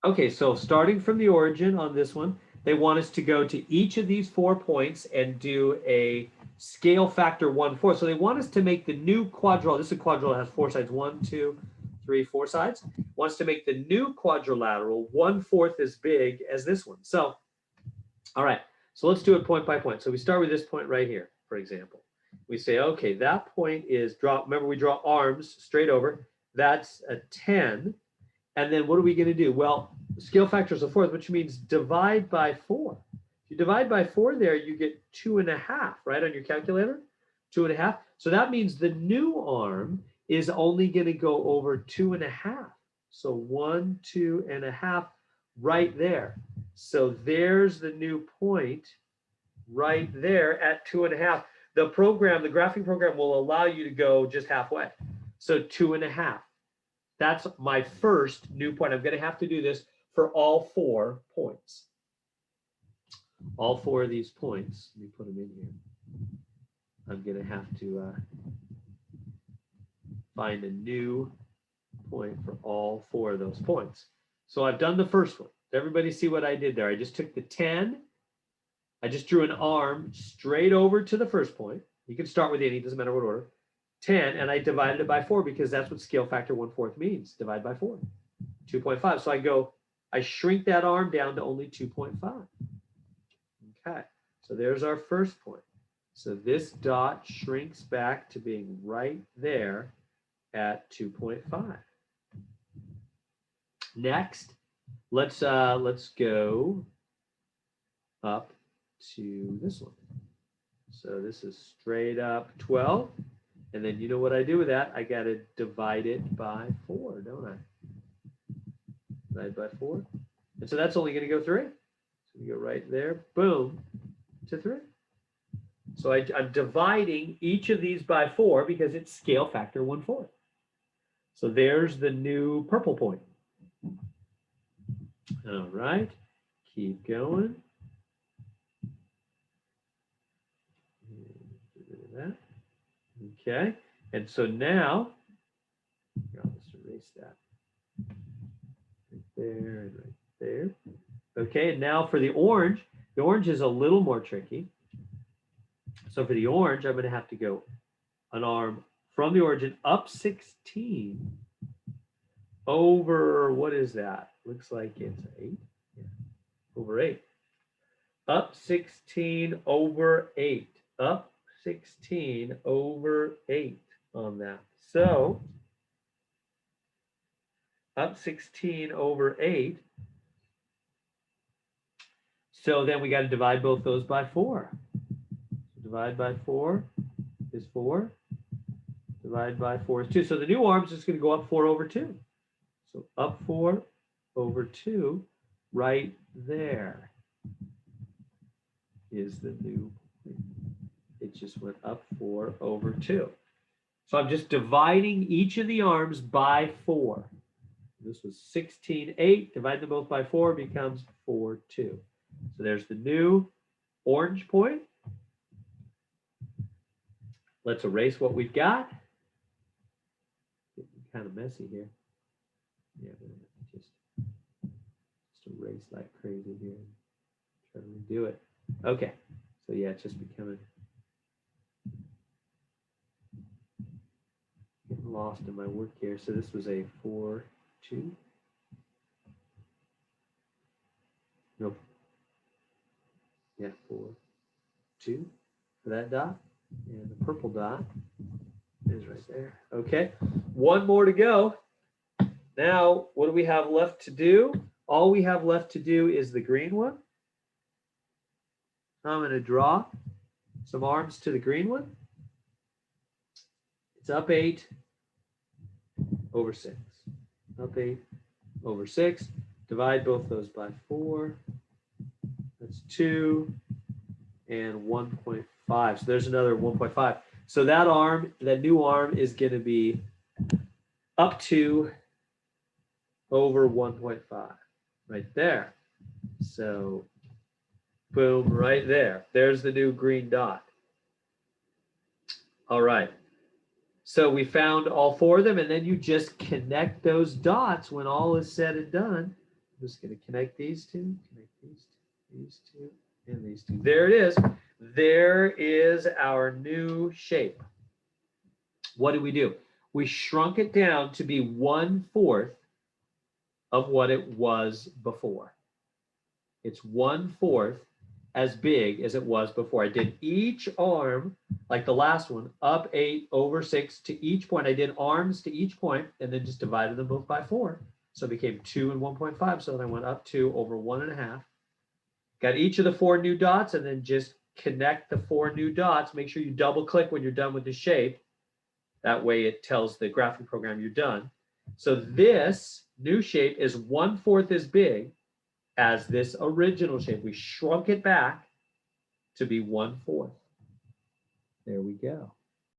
Okay, so starting from the origin on this one, they want us to go to each of these 4 points and do a scale factor 1/4. So they want us to make the new quadrilateral. This is a quadrilateral that has 4 sides, 1, 2, 3, 4 sides. Wants to make the new quadrilateral 1/4 as big as this one. So, all right, so let's do it point by point. So we start with this point right here, for example. We say, okay, that point is remember we draw arms straight over. That's a 10. And then what are we going to do? Well, scale factor is a fourth, which means divide by 4. If you divide by 4 there, you get 2.5, right, on your calculator? 2.5. So that means the new arm is only going to go over 2.5. So 1, 2.5 right there. So there's the new point right there at 2.5. The graphing program will allow you to go just halfway. So 2.5. That's my first new point. I'm going to have to do this for all 4 points. All 4 of these points, let me put them in here. I'm going to have to find a new point for all 4 of those points. So I've done the first one. Does everybody see what I did there? I just took the 10. I just drew an arm straight over to the first point. You can start with any, doesn't matter what order. 10, and I divided it by 4 because that's what scale factor 1/4 means. Divide by 4, 2.5. So I shrink that arm down to only 2.5. Okay, so there's our first point. So this dot shrinks back to being right there at 2.5. Next, let's go up to this one. So this is straight up 12. And then you know what I do with that? I got to divide it by 4, don't I? Divide by 4. And so that's only going to go 3. So you go right there, boom, to 3. So I'm dividing each of these by 4 because it's scale factor 1/4. So there's the new purple point. All right, keep going. That. Okay, and so now, I'll just erase that. Right there and right there. Okay, and now for the orange is a little more tricky. So for the orange, I'm going to have to go an arm from the origin up 16 over, what is that? Looks like it's 8. Yeah, over 8. Up 16 over 8. Up 16 over 8 on that. So up 16 over 8. So then we got to divide both those by 4. So divide by 4 is 4. Divide by 4 is 2. So the new arm is just going to go up 4 over 2. So up 4 over 2 right there is the new. It just went up 4 over 2. So I'm just dividing each of the arms by 4. This was 16, 8. Divide them both by 4 becomes 4, 2. So there's the new orange point. Let's erase what we've got. Getting kind of messy here. Yeah, we're going to just erase like crazy here. Try to redo it. Okay. So yeah, it's just becoming getting lost in my work here. So this was a 4, 2. Nope. Yeah, 4, 2 for that dot. And the purple dot is right there. Okay, one more to go. Now, what do we have left to do? All we have left to do is the green one. I'm going to draw some arms to the green one. It's up 8 over 6. Up 8 over 6. Divide both those by 4. That's 2 and 1.5. So there's another 1.5. So that arm, that new arm is going to be up 2 over 1.5 right there. So boom, right there. There's the new green dot. All right. So we found all 4 of them, and then you just connect those dots when all is said and done. just going to connect these two, these two, and these two. There it is. There is our new shape. What did we do? We shrunk it down to be 1/4 of what it was before. It's 1/4 as big as it was before. I did each arm, like the last one, up 8 over 6 to each point. I did arms to each point and then just divided them both by 4. So it became 2 and 1.5. So then I went up 2 over 1.5. Got each of the 4 new dots and then just connect the 4 new dots. Make sure you double click when you're done with the shape. That way it tells the graphic program you're done. So this new shape is 1/4 as big as this original shape. We shrunk it back to be 1/4. There we go.